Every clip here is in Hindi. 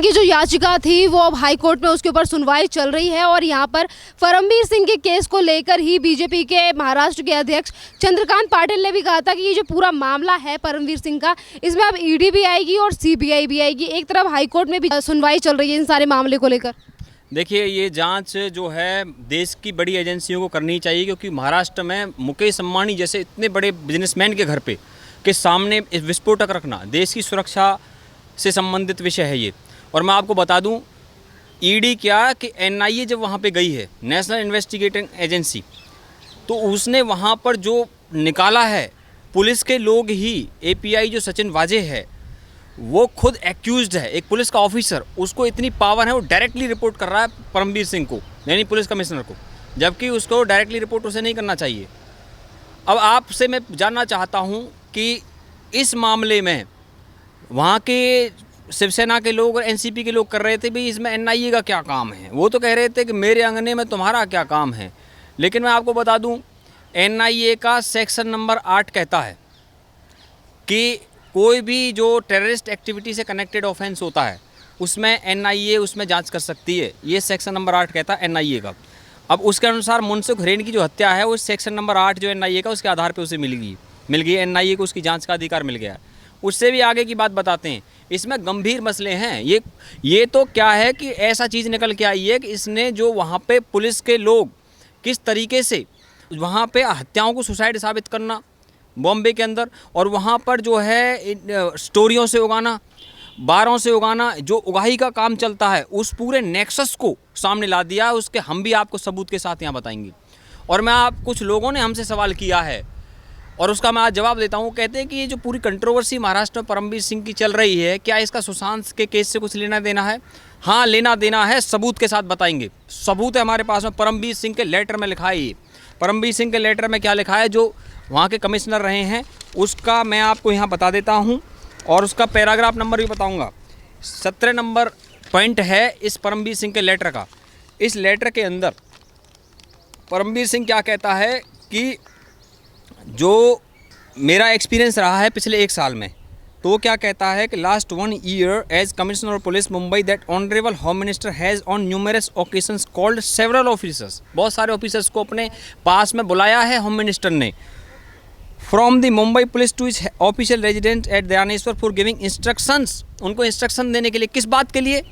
सिंह की जो याचिका थी वो अब हाई कोर्ट में उसके ऊपर सुनवाई चल रही है और यहाँ पर परमबीर सिंह के केस को लेकर ही बीजेपी के महाराष्ट्र के अध्यक्ष चंद्रकांत पाटिल ने भी कहा था कि ये जो पूरा मामला है परमबीर सिंह का, इसमें अब ईडी भी आएगी और सीबीआई भी आएगी। एक तरफ हाई कोर्ट में भी सुनवाई चल रही है इन सारे मामले को लेकर। देखिए, ये जांच जो है देश की बड़ी एजेंसियों को करनी चाहिए, क्योंकि महाराष्ट्र में मुकेश अंबानी जैसे इतने बड़े बिजनेसमैन के घर पे के सामने विस्फोटक रखना देश की सुरक्षा से संबंधित विषय है ये। और मैं आपको बता दूं, ईडी क्या कि एनआईए जब वहाँ पे गई है, नेशनल इन्वेस्टिगेटिंग एजेंसी, तो उसने वहाँ पर जो निकाला है, पुलिस के लोग ही, एपीआई जो सचिन वाजे है वो खुद एक्यूज्ड है, एक पुलिस का ऑफिसर, उसको इतनी पावर है वो डायरेक्टली रिपोर्ट कर रहा है परमबीर सिंह को, यानी पुलिस कमिश्नर को, जबकि उसको डायरेक्टली रिपोर्ट उसे नहीं करना चाहिए। अब आपसे मैं जानना चाहता हूं कि इस मामले में वहाँ के शिवसेना के लोग और एनसीपी के लोग कर रहे थे, भाई इसमें एनआईए का क्या काम है। वो तो कह रहे थे कि मेरे अंगने में तुम्हारा क्या काम है। लेकिन मैं आपको बता दूं, एनआईए का सेक्शन नंबर 8 कहता है कि कोई भी जो टेररिस्ट एक्टिविटी से कनेक्टेड ऑफेंस होता है उसमें एनआईए उसमें जांच कर सकती है। ये सेक्शन नंबर 8 कहता है एनआईए का। अब उसके अनुसार मनसुख हिरेन की जो हत्या है वो सेक्शन नंबर 8 जो एनआईए का, उसके आधार पे उसे मिल गई एनआईए को उसकी जांच का अधिकार मिल गया। उससे भी आगे की बात बताते हैं, इसमें गंभीर मसले हैं। ये तो क्या है कि ऐसा चीज़ निकल के आई है कि इसने जो वहाँ पे पुलिस के लोग किस तरीके से वहाँ पे हत्याओं को सुसाइड साबित करना बॉम्बे के अंदर, और वहाँ पर जो है स्टोरियों से उगाना, बारों से उगाना, जो उगाही का काम चलता है, उस पूरे नेक्सस को सामने ला दिया। उसके हम भी आपको सबूत के साथ यहाँ बताएंगे। और कुछ लोगों ने हमसे सवाल किया है और उसका मैं आज जवाब देता हूँ। कहते हैं कि ये जो पूरी कंट्रोवर्सी महाराष्ट्र में परमबीर सिंह की चल रही है, क्या इसका सुशांत के केस से कुछ लेना देना है? हाँ, लेना देना है, सबूत के साथ बताएंगे। सबूत है हमारे पास में, परमबीर सिंह के लेटर में लिखा है। ये परमबीर सिंह के लेटर में क्या लिखा है, जो वहाँ के कमिश्नर रहे हैं, उसका मैं आपको यहाँ बता देता हूँ और उसका पैराग्राफ नंबर भी बताऊँगा। 17 नंबर पॉइंट है इस परमबीर सिंह के लेटर का। इस लेटर के अंदर परमबीर सिंह क्या कहता है कि जो मेरा एक्सपीरियंस रहा है पिछले 1 साल में, तो वो क्या कहता है कि last 1 year as commissioner of police Mumbai that honourable home minister has on numerous occasions called several officers, बहुत सारे ऑफिसर्स को अपने पास में बुलाया है होम मिनिस्टर ने, from the Mumbai police to his official resident at Dnyaneshwar for giving instructions. उनको इंस्ट्रक्शन देने के लिए, किस बात के लिए,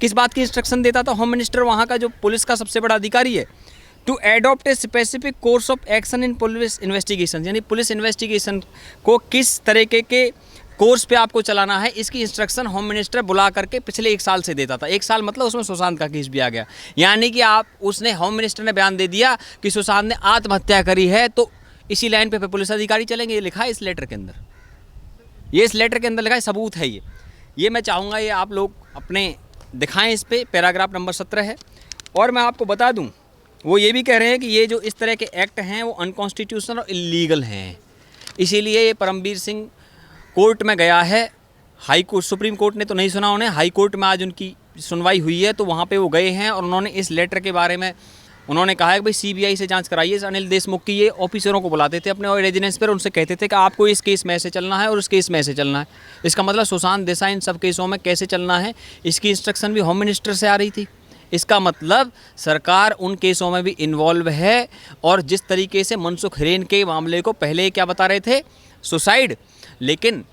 किस बात की इंस्ट्रक्शन देता था होम मिनिस्टर, वहाँ का जो पुलिस का सबसे बड़ा अधिकारी है। To adopt a specific course of action in police investigation, यानी पुलिस इन्वेस्टिगेशन को किस तरीके के कोर्स पे आपको चलाना है, इसकी इंस्ट्रक्शन होम मिनिस्टर बुला करके पिछले 1 साल से देता था। 1 साल मतलब उसमें सुशांत का केस भी आ गया, यानी कि उसने होम मिनिस्टर ने बयान दे दिया कि सुशांत ने आत्महत्या करी है, तो इसी लाइन पे पुलिस अधिकारी चलेंगे। ये लिखा है इस लेटर के अंदर, ये इस लेटर के अंदर लिखा है, सबूत है ये मैं चाहूँगा ये आप लोग अपने दिखाएं। इस पे पैराग्राफ नंबर 17 है। और मैं आपको बता दूँ, वो ये भी कह रहे हैं कि ये जो इस तरह के एक्ट हैं वो अनकॉन्स्टिट्यूशनल और इलीगल हैं, इसीलिए ये परमबीर सिंह कोर्ट में गया है। हाई कोर्ट, सुप्रीम कोर्ट ने तो नहीं सुना उन्हें, हाई कोर्ट में आज उनकी सुनवाई हुई है, तो वहाँ पे वो गए हैं और उन्होंने इस लेटर के बारे में उन्होंने कहा है कि भाई सीबीआई से जांच कराइए। अनिल देशमुख की ये ऑफिसरों को बुलाते थे अपने रेजिडेंस पर, उनसे कहते थे कि आपको इस केस में ऐसे चलना है और उस केस में ऐसे चलना है। इसका मतलब सुशांत देसाई इन सब केसों में कैसे चलना है, इसकी इंस्ट्रक्शन भी होम मिनिस्टर से आ रही थी। इसका मतलब सरकार उन केसों में भी इन्वॉल्व है। और जिस तरीके से मनसुख हिरेन के मामले को पहले क्या बता रहे थे, सुसाइड, लेकिन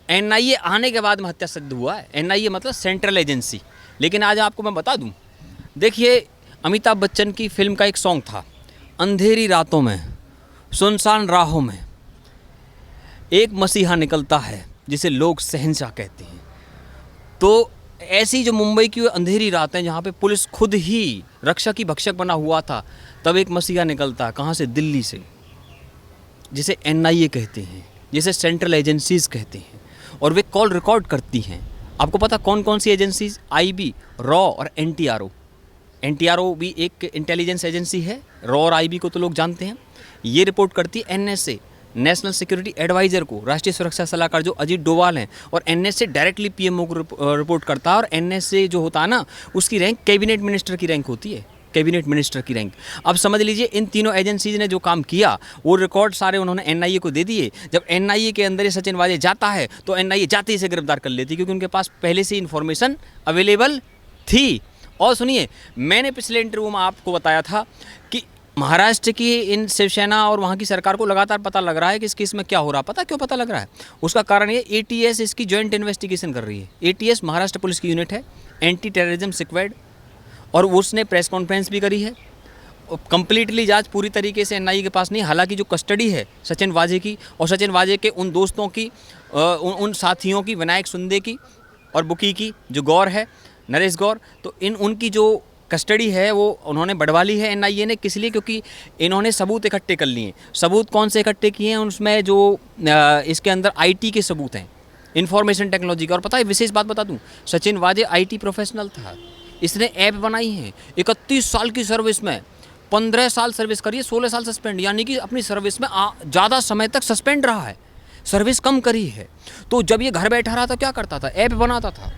एनआईए आने के बाद में हत्या सिद्ध हुआ है। एनआईए मतलब सेंट्रल एजेंसी। लेकिन आज आपको मैं बता दूं, देखिए अमिताभ बच्चन की फिल्म का एक सॉन्ग था, अंधेरी रातों में सुनसान राहों में एक मसीहा निकलता है जिसे लोग शहंशाह कहते हैं। तो ऐसी जो मुंबई की अंधेरी रातें जहाँ पे पुलिस खुद ही रक्षक ही भक्षक बना हुआ था, तब एक मसीहा निकलता है। कहाँ से? दिल्ली से, जिसे एनआईए कहते हैं, जिसे सेंट्रल एजेंसीज कहते हैं, और वे कॉल रिकॉर्ड करती हैं। आपको पता कौन कौन सी एजेंसीज? आईबी, रॉ और एनटीआरओ। एनटीआरओ भी एक इंटेलिजेंस एजेंसी है, रॉ और आईबी को तो लोग जानते हैं। ये रिपोर्ट करती है एनएसए, नेशनल सिक्योरिटी एडवाइज़र को, राष्ट्रीय सुरक्षा सलाहकार जो अजीत डोवाल हैं, और एनएसए डायरेक्टली पीएमओ को रिपोर्ट करता है। और एनएसए जो होता है ना, उसकी रैंक कैबिनेट मिनिस्टर की रैंक होती है। कैबिनेट मिनिस्टर की रैंक। अब समझ लीजिए इन तीनों एजेंसीज ने जो काम किया वो रिकॉर्ड सारे उन्होंने एनआईए को दे दिए। जब एनआईए के अंदर ये सचिन वाजे जाता है तो एनआईए जाते ही से गिरफ्तार कर लेती, क्योंकि उनके पास पहले से इन्फॉर्मेशन अवेलेबल थी। और सुनिए, मैंने पिछले इंटरव्यू में आपको बताया था कि महाराष्ट्र की इन शिवसेना और वहाँ की सरकार को लगातार पता लग रहा है कि इस केस में क्या हो रहा है। पता क्यों पता लग रहा है? उसका कारण ये एटीएस इसकी जॉइंट इन्वेस्टिगेशन कर रही है। एटीएस महाराष्ट्र पुलिस की यूनिट है, एंटी टेररिज्म स्क्वाड, और उसने प्रेस कॉन्फ्रेंस भी करी है। कंप्लीटली जांच पूरी तरीके से एनआईए के पास नहीं, हालांकि जो कस्टडी है सचिन वाजे की और सचिन वाजे के उन दोस्तों की, उन साथियों की, विनायक सुंदे की और बुकी की, जो गौर है नरेश गौर, तो उनकी जो कस्टडी है वो उन्होंने बढ़वा ली है एनआईए ने। किस लिए? क्योंकि इन्होंने सबूत इकट्ठे कर लिए। सबूत कौन से इकट्ठे किए हैं? उसमें जो इसके अंदर आईटी के सबूत हैं, इंफॉर्मेशन टेक्नोलॉजी का। और पता है, विशेष बात बता दूं, सचिन वाजे आईटी प्रोफेशनल था। इसने ऐप बनाई है। 31 साल की सर्विस में 15 साल सर्विस करी है, 16 साल सस्पेंड, यानी कि अपनी सर्विस में ज़्यादा समय तक सस्पेंड रहा है, सर्विस कम करी है। तो जब ये घर बैठा रहा था क्या करता था? ऐप बनाता था,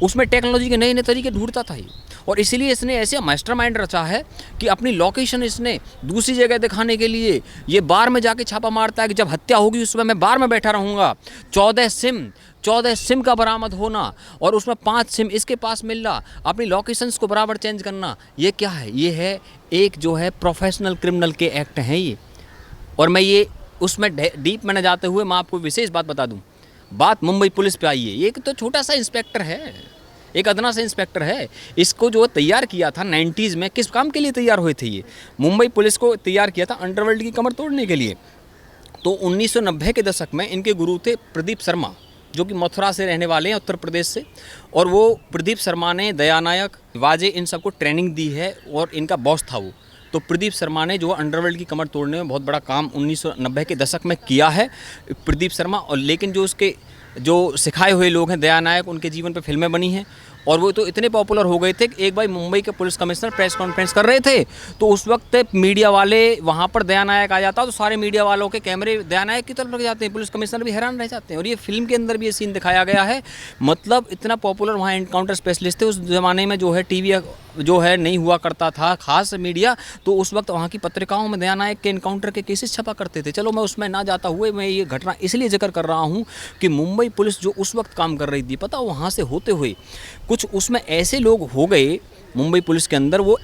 उसमें टेक्नोलॉजी के नए नए तरीके ढूंढता था ये। और इसीलिए इसने ऐसे मास्टरमाइंड रचा है कि अपनी लोकेशन इसने दूसरी जगह दिखाने के लिए ये बार में जाके छापा मारता है कि जब हत्या होगी उस समय मैं बार में बैठा रहूँगा। 14 सिम का बरामद होना और उसमें 5 सिम इसके पास मिलना, अपनी लोकेशंस को बराबर चेंज करना, ये क्या है? ये है एक जो है प्रोफेशनल क्रिमिनल के एक्ट हैं ये। और मैं ये उसमें डीप में न जाते हुए मैं आपको विशेष बात बता दूँ। बात मुंबई पुलिस पे आई है। ये तो छोटा सा इंस्पेक्टर है, एक अदना सा इंस्पेक्टर है। इसको जो तैयार किया था 90s में, किस काम के लिए तैयार हुए थे? ये मुंबई पुलिस को तैयार किया था अंडरवर्ल्ड की कमर तोड़ने के लिए। तो 1990 के दशक में इनके गुरु थे प्रदीप शर्मा, जो कि मथुरा से रहने वाले हैं, उत्तर प्रदेश से। और वो प्रदीप शर्मा ने दयानायक, वाजे, इन सबको ट्रेनिंग दी है और इनका बॉस था वो। तो प्रदीप शर्मा ने जो अंडरवर्ल्ड की कमर तोड़ने में बहुत बड़ा काम 1990 के दशक में किया है प्रदीप शर्मा। और लेकिन जो उसके जो सिखाए हुए लोग हैं दयानायक, उनके जीवन पर फिल्में बनी हैं और वो तो इतने पॉपुलर हो गए थे कि एक बार मुंबई के पुलिस कमिश्नर प्रेस कॉन्फ्रेंस कर रहे थे तो उस वक्त मीडिया वाले वहाँ पर दयानायक आ जाता, तो सारे मीडिया वालों के कैमरे दयानायक की तरफ लग जाते हैं, पुलिस कमिश्नर भी हैरान रह जाते हैं। और ये फिल्म के अंदर भी ये सीन दिखाया गया है। मतलब इतना पॉपुलर वहाँ एनकाउंटर स्पेशलिस्ट थे। उस ज़माने में जो है टीवी जो है नहीं हुआ करता था खास मीडिया, तो उस वक्त वहाँ की पत्रिकाओं में दयानायक के एनकाउंटर के केसेस छपा करते थे। चलो मैं उसमें ना जाता हुए मैं ये घटना इसलिए जिक्र कर रहा हूँ कि मुंबई पुलिस जो उस वक्त काम कर रही थी, पता वहाँ से होते हुए कुछ उसमें ऐसे लोग हो गए मुंबई पुलिस के अंदर, वो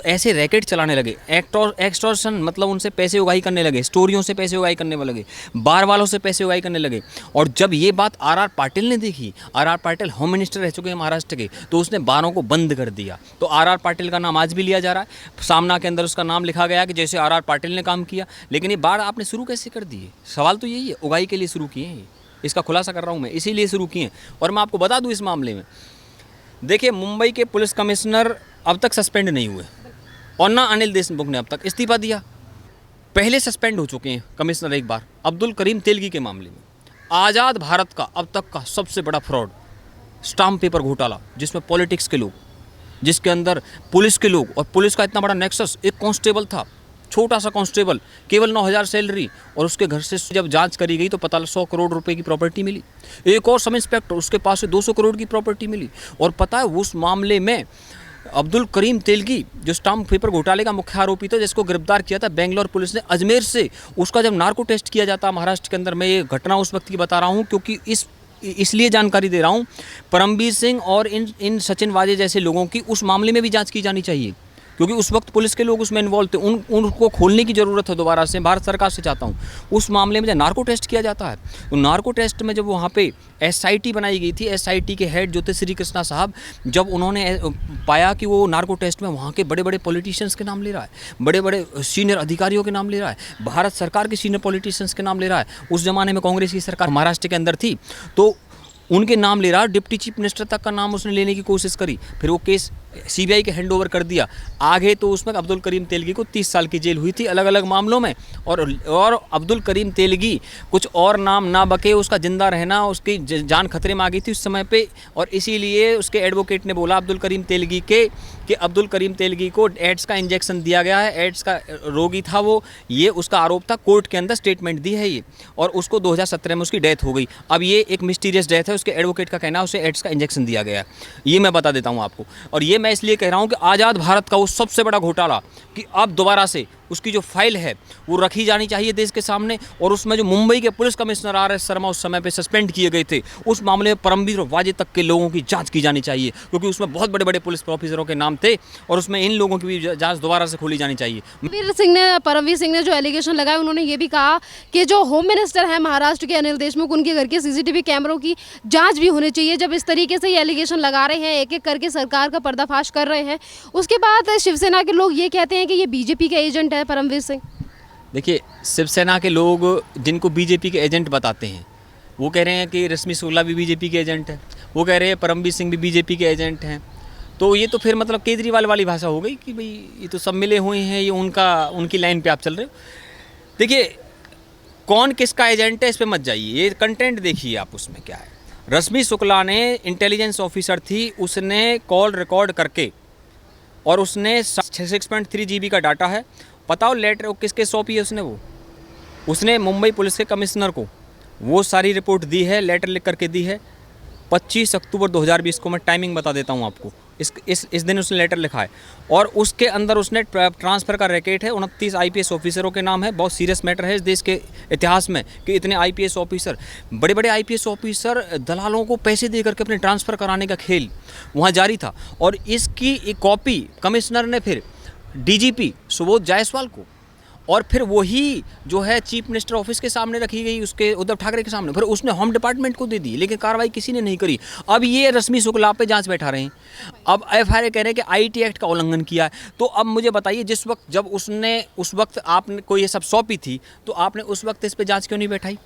ऐसे रैकेट चलाने लगे, एक्सटॉर्शन, मतलब उनसे पैसे उगाही करने लगे, स्टोरियों से पैसे उगाही करने लगे, बार वालों से पैसे उगाही करने लगे। और जब ये बात आर पाटिल ने देखी, आर पाटिल होम मिनिस्टर रह चुके हैं महाराष्ट्र के, तो उसने बारों को बंद कर दिया। तो आर पाटिल का नाम आज भी लिया जा रहा है, सामना के अंदर उसका नाम लिखा गया कि जैसे आर पाटिल ने काम किया। लेकिन ये बार आपने शुरू कैसे कर दिए? सवाल तो यही है, उगाही के लिए शुरू किए हैं, इसका खुलासा कर रहा हूँ मैं, इसीलिए शुरू किए। और मैं आपको बता दूँ इस मामले में, देखिए मुंबई के पुलिस कमिश्नर अब तक सस्पेंड नहीं हुए और ना अनिल देशमुख ने अब तक इस्तीफा दिया। पहले सस्पेंड हो चुके हैं कमिश्नर एक बार, अब्दुल करीम तेलगी के मामले में। आज़ाद भारत का अब तक का सबसे बड़ा फ्रॉड स्टाम्प पेपर घोटाला, जिसमें पॉलिटिक्स के लोग, जिसके अंदर पुलिस के लोग, और पुलिस का इतना बड़ा नेक्सस। एक कांस्टेबल था, छोटा सा कांस्टेबल, केवल 9,000 सैलरी, और उसके घर से जब जांच करी गई तो पता 100 करोड़ रुपए की प्रॉपर्टी मिली। एक और सब इंस्पेक्टर, उसके पास से 200 करोड़ की प्रॉपर्टी मिली। और पता है उस मामले में अब्दुल करीम तेलगी, जो स्टाम्प पेपर घोटाले का मुख्य आरोपी था, जिसको गिरफ्तार किया था बेंगलोर पुलिस ने अजमेर से, उसका जब नार्को टेस्ट किया जाता महाराष्ट्र के अंदर, मैं ये घटना उस वक्त की बता रहा हूँ क्योंकि इसलिए जानकारी दे रहा हूँ, परमबीर सिंह और इन सचिन वाजे जैसे लोगों की उस मामले में भी जांच की जानी चाहिए, क्योंकि उस वक्त पुलिस के लोग उसमें इन्वॉल्व थे। उनको खोलने की ज़रूरत है दोबारा से, भारत सरकार से चाहता हूँ। उस मामले में जब नार्को टेस्ट किया जाता है, तो नार्को टेस्ट में जब वहाँ पे एसआईटी बनाई गई थी, एसआईटी के हेड जो थे श्री कृष्णा साहब, जब उन्होंने पाया कि वो नार्को टेस्ट में वहाँ के बड़े बड़े पॉलिटिशियंस के नाम ले रहा है, बड़े बड़े सीनियर अधिकारियों के नाम ले रहा है, भारत सरकार के सीनियर पॉलिटिशियंस के नाम ले रहा है, उस ज़माने में कांग्रेस की सरकार महाराष्ट्र के अंदर थी, तो उनके नाम ले रहा, डिप्टी चीफ मिनिस्टर तक का नाम उसने लेने की कोशिश करी। फिर वो केस सीबीआई के हैंडओवर कर दिया आगे। तो उसमें अब्दुल करीम तेलगी को 30 साल की जेल हुई थी अलग अलग मामलों में। और अब्दुल करीम तेलगी कुछ और नाम ना बके, उसका जिंदा रहना, उसकी जान खतरे में आ गई थी उस समय पे। और इसीलिए उसके एडवोकेट ने बोला अब्दुल करीम तेलगी कि अब्दुल करीम तेलगी को एड्स का इंजेक्शन दिया गया है, एड्स का रोगी था वो, ये उसका आरोप था। कोर्ट के अंदर स्टेटमेंट दी है ये, और उसको 2017 में उसकी डेथ हो गई। अब ये एक मिस्टीरियस डेथ है, उसके एडवोकेट का कहना है उसे एड्स का इंजेक्शन दिया गया है, ये मैं बता देता हूँ आपको। और ये मैं इसलिए कह रहा हूँ कि आज़ाद भारत का वो सबसे बड़ा घोटाला कि अब दोबारा से उसकी जो फाइल है वो रखी जानी चाहिए देश के सामने। और उसमें जो मुंबई के police commissioner R S Sharma उस समय पे सस्पेंड किए गए थे, उस मामले में परमवीर और वाजे तक के लोगों की जांच की जानी चाहिए, क्योंकि उसमें बहुत बड़े बड़े पुलिस ऑफिसरों के नाम थे और उसमें इन लोगों की भी जांच दोबारा से खोली जानी चाहिए। परमवीर सिंह ने जो एलिगेशन लगाए, उन्होंने ये भी कहा कि जो होम मिनिस्टर है महाराष्ट्र के अनिल देशमुख, उनके घर के सीसीटीवी कैमरों की जांच भी होनी चाहिए। जब इस तरीके से ये एलिगेशन लगा रहे हैं, एक एक करके सरकार का पर्दाफाश कर रहे हैं, उसके बाद शिवसेना के लोग ये कहते हैं कि ये बीजेपी के एजेंट है परमवीर सिंह। देखिए, शिवसेना के लोग जिनको बीजेपी के एजेंट बताते हैं, वो कह रहे हैं कि रश्मि शुक्ला भी बीजेपी के एजेंट है, वो कह रहे हैं परमवीर सिंह भी बीजेपी के एजेंट हैं। तो ये तो फिर मतलब केजरीवाल वाली भाषा हो गई कि भाई ये तो सब मिले हुए हैं, ये उनकी लाइन पे आप चल रहे हो। देखिए, कौन किसका एजेंट है इस पे मत जाइए, ये कंटेंट देखिए आप उसमें क्या है। रश्मि शुक्ला ने इंटेलिजेंस ऑफिसर थी, उसने कॉल रिकॉर्ड करके और उसने 6.3 GB का डाटा है। बताओ लेटर किसके सौंपी है उसने मुंबई पुलिस के कमिश्नर को वो सारी रिपोर्ट दी है, लेटर लिख करके दी है। 25 अक्टूबर 2020 को मैं टाइमिंग बता देता हूँ आपको। इस दिन उसने लेटर लिखा है और उसके अंदर उसने ट्रांसफ़र का रैकेट है 29 IPS ऑफिसरों के नाम है। बहुत सीरियस मैटर है इस देश के इतिहास में कि इतने IPS ऑफिसर, बड़े बड़े IPS ऑफिसर दलालों को पैसे दे करके अपने ट्रांसफ़र कराने का खेल वहाँ जारी था। और इसकी एक कॉपी कमिश्नर ने फिर DGP सुबोध जायसवाल को और फिर वही जो है चीफ मिनिस्टर ऑफिस के सामने रखी गई, उसके उद्धव ठाकरे के सामने, फिर उसने होम डिपार्टमेंट को दे दी, लेकिन कार्रवाई किसी ने नहीं करी। अब ये रश्मि शुक्ला पे जांच बैठा रहे हैं, अब FIR कह रहे हैं कि IT एक्ट का उल्लंघन किया है। तो अब मुझे बताइए, जिस वक्त जब उस वक्त आपने को ये सब सौंपी थी, तो आपने उस वक्त इस पर जाँच क्यों नहीं बैठाई?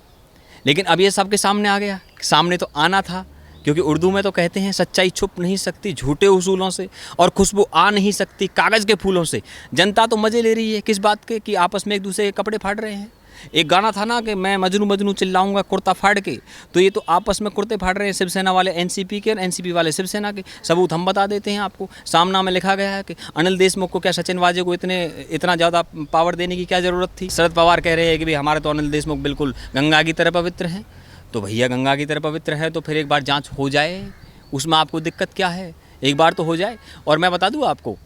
लेकिन अब ये सबके सामने आ गया, सामने तो आना था, क्योंकि उर्दू में तो कहते हैं सच्चाई छुप नहीं सकती झूठे उसूलों से, और खुशबू आ नहीं सकती कागज़ के फूलों से। जनता तो मज़े ले रही है किस बात के कि आपस में एक दूसरे के कपड़े फाड़ रहे हैं। एक गाना था ना कि मैं मजनू मजनू चिल्लाऊंगा कुर्ता फाड़ के, तो ये तो आपस में कुर्ते फाड़ रहे हैं, शिवसेना वाले NCP के और NCP वाले शिवसेना के। सबूत हम बता देते हैं आपको। सामना में लिखा गया है कि अनिल देशमुख को क्या सचिन वाजे को इतना ज़्यादा पावर देने की क्या ज़रूरत थी। शरद पवार कह रहे हैं कि भाई हमारे तो अनिल देशमुख बिल्कुल गंगा की तरह पवित्र हैं। तो भैया गंगा की तरह पवित्र है तो फिर एक बार जांच हो जाए, उसमें आपको दिक्कत क्या है? एक बार तो हो जाए। और मैं बता दूं आपको,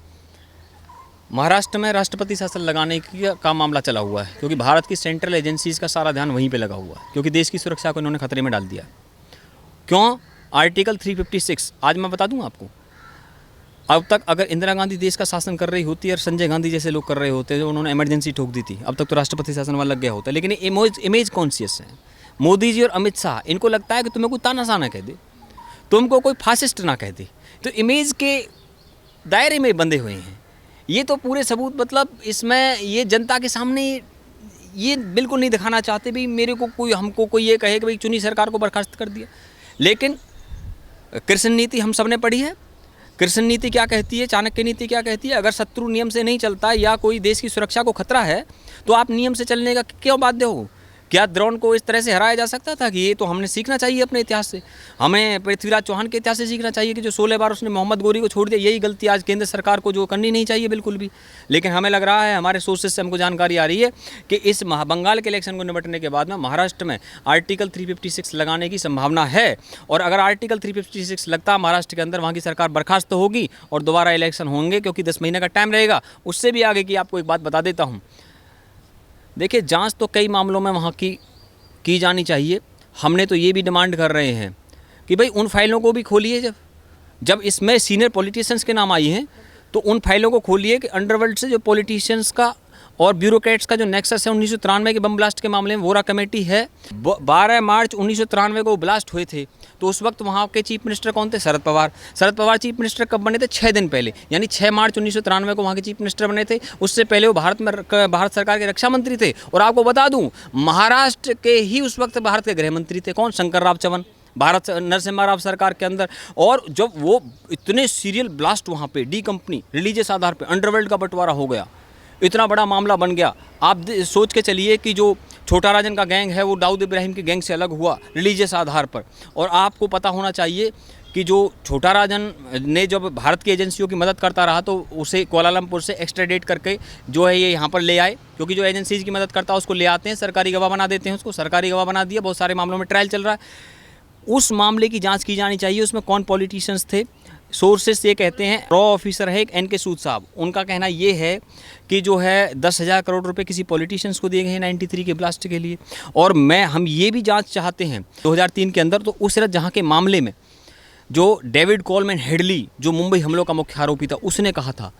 महाराष्ट्र में राष्ट्रपति शासन लगाने का मामला चला हुआ है, क्योंकि भारत की सेंट्रल एजेंसीज़ का सारा ध्यान वहीं पे लगा हुआ है, क्योंकि देश की सुरक्षा को इन्होंने खतरे में डाल दिया। क्यों? आर्टिकल 356 आज मैं बता दूं आपको। अब तक अगर इंदिरा गांधी देश का शासन कर रही होती और संजय गांधी जैसे लोग कर रहे होते, जो उन्होंने इमरजेंसी ठोक दी थी, अब तक तो राष्ट्रपति शासन वाला लग गया होता। लेकिन इमेज कॉन्शियस है मोदी जी और अमित शाह, इनको लगता है कि तुम्हें कोई तानाशाह ना कह दे, तुमको कोई फासिस्ट ना कह दे, तो इमेज के दायरे में बंधे हुए हैं। ये तो पूरे सबूत मतलब इसमें ये जनता के सामने ये बिल्कुल नहीं दिखाना चाहते भी मेरे को कोई हमको कोई ये कहे कि भाई चुनी सरकार को बर्खास्त कर दिया। लेकिन कृष्ण नीति हम सब ने पढ़ी है। कृष्ण नीति क्या कहती है, चाणक्य नीति क्या कहती है? अगर शत्रु नियम से नहीं चलता या कोई देश की सुरक्षा को खतरा है तो आप नियम से चलने का क्यों बाध्य हो? क्या द्रोण को इस तरह से हराया जा सकता था? कि ये तो हमने सीखना चाहिए अपने इतिहास से। हमें पृथ्वीराज चौहान के इतिहास से सीखना चाहिए कि जो 16 बार उसने मोहम्मद गोरी को छोड़ दिया। यही गलती आज केंद्र सरकार को जो करनी नहीं चाहिए बिल्कुल भी। लेकिन हमें लग रहा है, हमारे सोर्सेज से हमको जानकारी आ रही है कि इस बंगाल के इलेक्शन को निपटने के बाद में महाराष्ट्र में आर्टिकल 356 लगाने की संभावना है। और अगर आर्टिकल 356 लगता महाराष्ट्र के अंदर, वहाँ की सरकार बर्खास्त होगी और दोबारा इलेक्शन होंगे, क्योंकि 10 महीने का टाइम रहेगा। उससे भी आगे की आपको एक बात बता देता हूँ। देखिए, जांच तो कई मामलों में वहाँ की जानी चाहिए। हमने तो ये भी डिमांड कर रहे हैं कि भाई उन फाइलों को भी खोलिए। जब इसमें सीनियर पॉलिटिशियंस के नाम आई हैं तो उन फाइलों को खोलिए कि अंडरवर्ल्ड से जो पॉलिटिशियंस का और ब्यूरोक्रेट्स का जो नेक्सस है 1993 के बम ब्लास्ट के मामले में, वोरा कमेटी है। 12 मार्च 1993 को ब्लास्ट हुए थे, तो उस वक्त वहाँ के चीफ मिनिस्टर कौन थे? शरद पवार। शरद पवार चीफ मिनिस्टर कब बने थे? 6 दिन पहले, यानी 6 मार्च 1993 को वहाँ के चीफ मिनिस्टर बने थे। उससे पहले वो भारत सरकार के रक्षा मंत्री थे। और आपको बता दूँ, महाराष्ट्र के ही उस वक्त भारत के गृह मंत्री थे। कौन? शंकरराव चव्हाण, भारत नरसिम्हा राव सरकार के अंदर। और जब वो इतने सीरियल ब्लास्ट वहाँ पे डी कंपनी रिलीजियस आधार पे अंडरवर्ल्ड का बंटवारा हो गया, इतना बड़ा मामला बन गया। आप सोच के चलिए कि जो छोटा राजन का गैंग है वो दाऊद इब्राहिम के गैंग से अलग हुआ रिलीजियस आधार पर। और आपको पता होना चाहिए कि जो छोटा राजन ने जब भारत की एजेंसियों की मदद करता रहा तो उसे कुआलालंपुर से एक्स्ट्राडेट करके जो है ये यहाँ पर ले आए, क्योंकि जो एजेंसीज़ की मदद करता है उसको ले आते हैं, सरकारी गवाह बना देते हैं, उसको सरकारी गवाह बना दिया। बहुत सारे मामलों में ट्रायल चल रहा है। उस मामले की जांच की जानी चाहिए, उसमें कौन पॉलिटिशियंस थे। सोर्सेस ये कहते हैं, रॉ ऑफिसर है एक एन.के. सूद साहब, उनका कहना ये है कि जो है 10,000 करोड़ रुपए किसी पॉलिटिशियंस को दिए गए हैं 93 के ब्लास्ट के लिए। और हम ये भी जांच चाहते हैं 2003 के अंदर, तो उस जहाँ के मामले में जो डेविड कोलमैन हेडली, जो मुंबई हमलों का मुख्य आरोपी था, उसने कहा था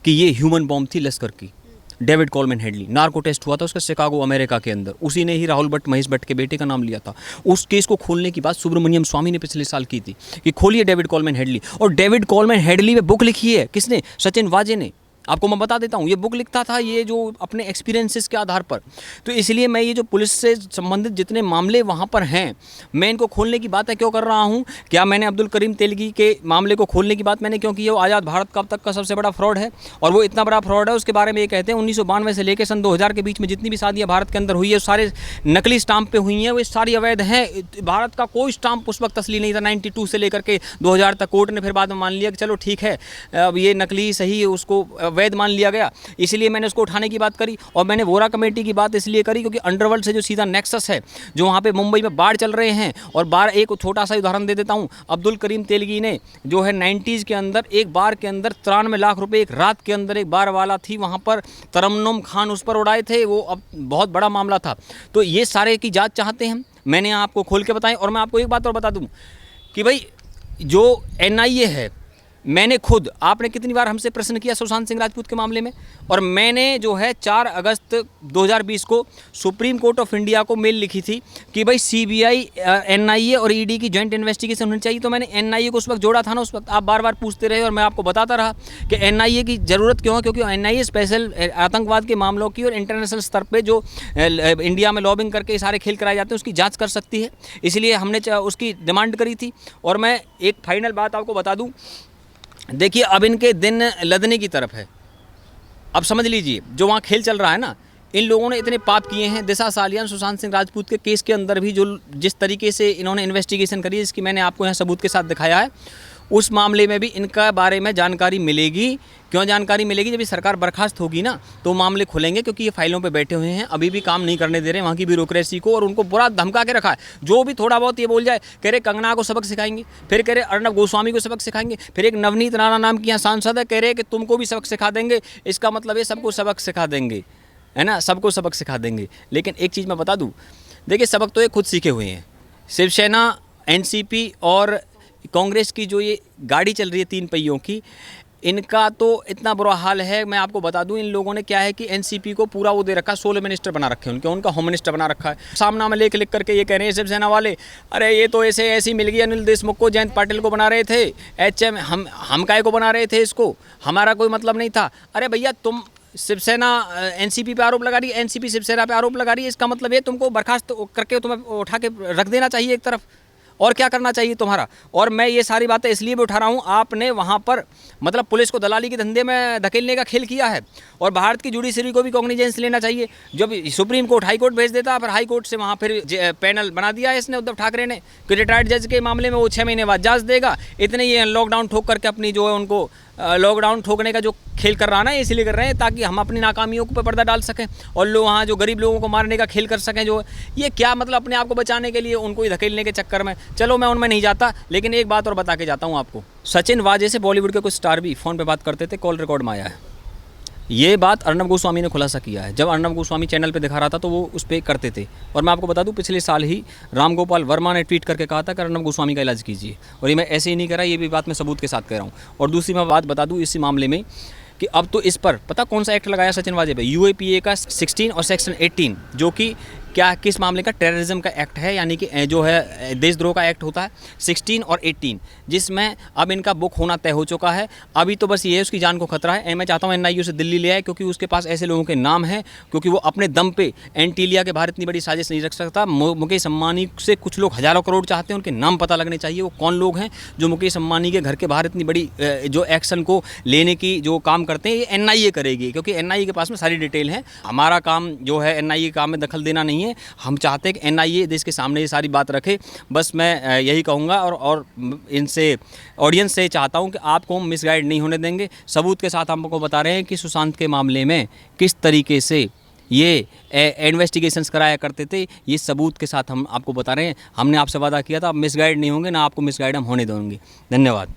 कि ये ह्यूमन बॉम्ब थी लश्कर की। David Coleman Headley, narco test हुआ था उसका शिकागो अमेरिका के अंदर, उसी ने ही राहुल भट्ट, महेश भट्ट के बेटे का नाम लिया था। उस केस को खोलने की बात सुब्रमण्यम स्वामी ने पिछले साल की थी कि खोलिए डेविड कोलमैन हेडली। और डेविड कोलमैन हेडली में बुक लिखी है किसने? सचिन वाजे ने। आपको मैं बता देता हूँ, ये बुक लिखता था ये जो अपने एक्सपीरियंसेस के आधार पर। तो इसलिए मैं ये जो पुलिस से संबंधित जितने मामले वहाँ पर हैं, मैं इनको खोलने की बात क्यों कर रहा हूँ? क्या मैंने अब्दुल करीम तेलगी के मामले को खोलने की बात मैंने क्यों की है? वो आज़ाद भारत का अब तक का सबसे बड़ा फ्रॉड है, और वो इतना बड़ा फ्रॉड है उसके बारे में ये कहते हैं 1992 से लेकर सन 2000 के बीच में जितनी भी शादियाँ भारत के अंदर हुई है सारे नकली स्टाम्प पे हुई हैं, वो सारी अवैध हैं। भारत का कोई स्टाम्प उस वक्त असली नहीं था। 92 से लेकर के 2000 तक कोर्ट ने फिर बाद में मान लिया कि चलो ठीक है, अब ये नकली सही, उसको अवैध मान लिया गया। इसलिए मैंने उसको उठाने की बात करी। और मैंने वोरा कमेटी की बात इसलिए करी क्योंकि अंडरवर्ल्ड से जो सीधा नेक्सस है, जो वहाँ पे मुंबई में बाढ़ चल रहे हैं। और बाढ़, एक छोटा सा उदाहरण दे देता हूँ, अब्दुल करीम तेलगी ने जो है 90s के अंदर एक बार के अंदर 93 लाख रुपए एक रात के अंदर एक बार वाला थी वहाँ पर, तरन्नुम खान उस पर उड़ाए थे। वो अब बहुत बड़ा मामला था। तो ये सारे की जाँच चाहते हैं, मैंने आपको खोल के बताएं। और मैं आपको एक बात और बता दूँ कि भाई जो NIA है, मैंने खुद, आपने कितनी बार हमसे प्रश्न किया सुशांत सिंह राजपूत के मामले में, और मैंने जो है 4 अगस्त 2020 को सुप्रीम कोर्ट ऑफ इंडिया को मेल लिखी थी कि भाई CBI, NIA और ED की जॉइंट इन्वेस्टिगेशन होनी चाहिए। तो मैंने NIA को उस वक्त जोड़ा था ना, उस वक्त आप बार बार पूछते रहे और मैं आपको बताता रहा कि NIA की ज़रूरत क्यों है, क्योंकि NIA स्पेशल आतंकवाद के मामलों की और इंटरनेशनल स्तर पर जो इंडिया में लॉबिंग करके सारे खेल कराए जाते हैं उसकी जाँच कर सकती है। इसलिए हमने उसकी डिमांड करी थी। और मैं एक फाइनल बात आपको बता दूँ, देखिए अब इनके दिन लदने की तरफ है। अब समझ लीजिए जो वहाँ खेल चल रहा है ना, इन लोगों ने इतने पाप किए हैं। दिशा सालियान, सुशांत सिंह राजपूत के केस के अंदर भी जो जिस तरीके से इन्होंने इन्वेस्टिगेशन करी है, जिसकी मैंने आपको यहाँ सबूत के साथ दिखाया है, उस मामले में भी इनका बारे में जानकारी मिलेगी। क्यों जानकारी मिलेगी? जब ये सरकार बर्खास्त होगी ना तो मामले खुलेंगे, क्योंकि ये फाइलों पे बैठे हुए हैं, अभी भी काम नहीं करने दे रहे हैं वहाँ की ब्यूरोक्रेसी को, और उनको पूरा धमका के रखा है। जो भी थोड़ा बहुत ये बोल जाए, कह रहे कंगना को सबक सिखाएंगे, फिर कह रहे अर्नब गोस्वामी को सबक सिखाएंगे, फिर एक नवनीत राणा नाम की यहाँ सांसद है, कह रहे कि तुमको भी सबक सिखा देंगे। इसका मतलब ये सबको सबक सिखा देंगे, है ना, सबको सबक सिखा देंगे। लेकिन एक चीज़ मैं बता दूँ, देखिए सबक तो ये खुद सीखे हुए हैं। शिवसेना, NCP और कांग्रेस की जो ये गाड़ी चल रही है 3 पहियों की, इनका तो इतना बुरा हाल है। मैं आपको बता दूं, इन लोगों ने क्या है कि NCP को पूरा वो दे रखा है, 16 मिनिस्टर बना रखे हैं उनका होम मिनिस्टर बना रखा है। सामना में लिख करके ये कह रहे हैं शिवसेना वाले, अरे ये तो ऐसी मिल गई अनिल देशमुख को, जयंत पाटिल को बना रहे थे, HM हम काय को बना रहे थे, इसको हमारा कोई मतलब नहीं था। अरे भैया, तुम शिवसेना NCP पे आरोप लगा रही है, NCP शिवसेना पे आरोप लगा रही है, इसका मतलब ये तुमको बर्खास्त करके तुम्हें उठा के रख देना चाहिए एक तरफ, और क्या करना चाहिए तुम्हारा। और मैं ये सारी बातें इसलिए भी उठा रहा हूँ, आपने वहाँ पर मतलब पुलिस को दलाली के धंधे में धकेलने का खेल किया है, और भारत की जुडिशरी को भी कॉग्निजेंस लेना चाहिए। जब सुप्रीम कोर्ट हाई कोर्ट भेज देता, फिर हाई कोर्ट से वहाँ फिर पैनल बना दिया है इसने उद्धव ठाकरे ने कि रिटायर्ड जज के मामले में वो 6 महीने बाद जांच देगा। इतने ये लॉकडाउन ठोक करके अपनी जो है उनको लॉकडाउन ठोकने का जो खेल कर रहा है ना, इसलिए कर रहे हैं ताकि हम अपनी नाकामियों को पर्दा डाल सकें और लोग वहाँ जो गरीब लोगों को मारने का खेल कर सकें। जो ये क्या मतलब अपने आप को बचाने के लिए उनको ही धकेलने के चक्कर में। चलो मैं उनमें नहीं जाता, लेकिन एक बात और बता के जाता हूँ आपको। सचिन वाजे से बॉलीवुड के कुछ स्टार भी फ़ोन पे बात करते थे, कॉल रिकॉर्ड में आया है। ये बात अर्नब गोस्वामी ने खुलासा किया है। जब अर्नब गोस्वामी चैनल पे दिखा रहा था तो वो उस पर करते थे। और मैं आपको बता दूं, पिछले साल ही राम गोपाल वर्मा ने ट्वीट करके कहा था कि अर्नब गोस्वामी का इलाज कीजिए, और ये मैं ऐसे ही नहीं कह रहा, ये भी बात मैं सबूत के साथ कह रहा हूँ। और दूसरी मैं बात बता दूँ इसी मामले में कि अब तो इस पर पता कौन सा एक्ट लगाया सचिन वाजे पे, UAPA का 16 और सेक्शन 18, जो कि क्या किस मामले का, टेररिज्म का एक्ट है, यानी कि जो है देशद्रोह का एक्ट होता है 16 और 18, जिसमें अब इनका बुक होना तय हो चुका है। अभी तो बस ये है उसकी जान को खतरा है। मैं चाहता हूँ NIU से दिल्ली ले आए, क्योंकि उसके पास ऐसे लोगों के नाम हैं, क्योंकि वो अपने दम पे एंटीलिया के बाहर इतनी बड़ी साजिश नहीं रख सकता। मुकेश अम्बानी से कुछ लोग हज़ारों करोड़ चाहते हैं, उनके नाम पता लगने चाहिए, वो कौन लोग हैं जो मुकेश अम्बानी के घर के बाहर इतनी बड़ी जो एक्शन को लेने की जो काम करते हैं, ये NIA करेगी, क्योंकि NIA के पास में सारी डिटेल है। हमारा काम जो है NIA काम में दखल देना नहीं है। हम चाहते हैं कि NIA देश के सामने ये सारी बात रखे। बस मैं यही कहूँगा, और इनसे ऑडियंस से चाहता हूँ कि आपको हम मिसगाइड नहीं होने देंगे। सबूत के साथ हमको बता रहे हैं कि सुशांत के मामले में किस तरीके से ये इन्वेस्टिगेशंस कराया करते थे, ये सबूत के साथ हम आपको बता रहे हैं। हमने आपसे वादा किया था, आप मिसगाइड नहीं होंगे, ना आपको मिसगाइड हम होने देंगे। धन्यवाद।